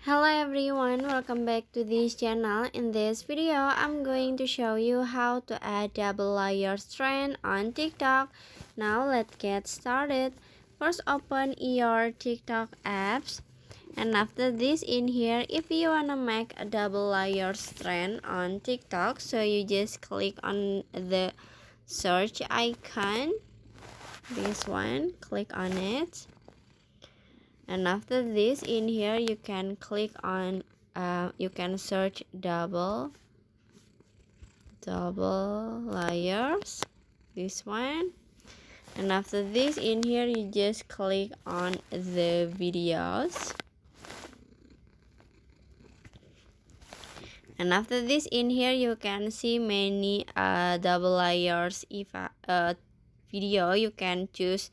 Hello everyone, welcome back to this channel. In this video, I'm going to show you how to add double layer strand on TikTok. Now let's get started. First, open your TikTok apps. And after this, in here, if you wanna make a double layer strand on TikTok, so you just click on the search icon. This one, click on it. And after this, in here you can click on you can search double layers, this one. And after this, in here you just click on the videos. And after this, in here you can see many double layers. If video, you can choose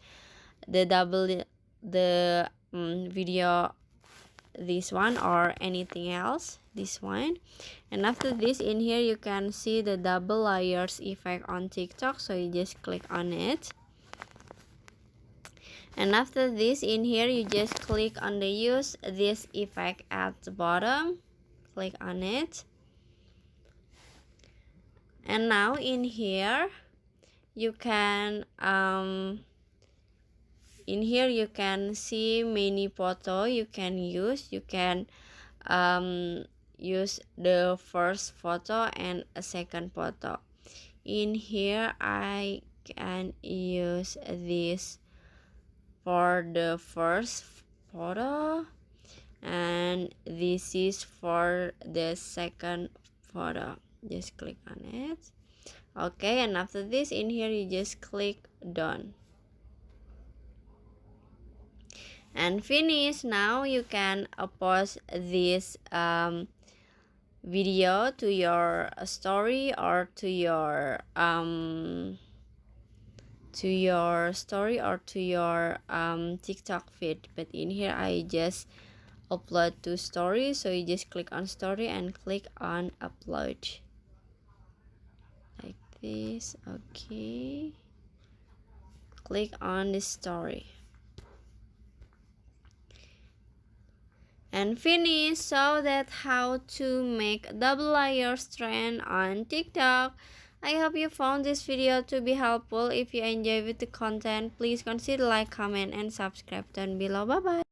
the video, this one, or anything else, this one. And after this, in here you can see the double layers effect on TikTok, so you just click on it. And after this, in here you just click on the use this effect at the bottom, click on it. And now in here you can in here you can see many photo you can use. You can use the first photo and a second photo. In here I can use this for the first photo, and this is for the second photo. Just click on it. Okay, and after this, in here you just click done and finish. Now you can post this video to your story, or to your TikTok feed. But in here I just upload to story, so you just click on story and click on upload like this. Okay, click on the story and finish. So that's how to make double layer strand on TikTok. I hope you found this video to be helpful. If you enjoy with the content, please consider like, comment, and subscribe down below. Bye bye.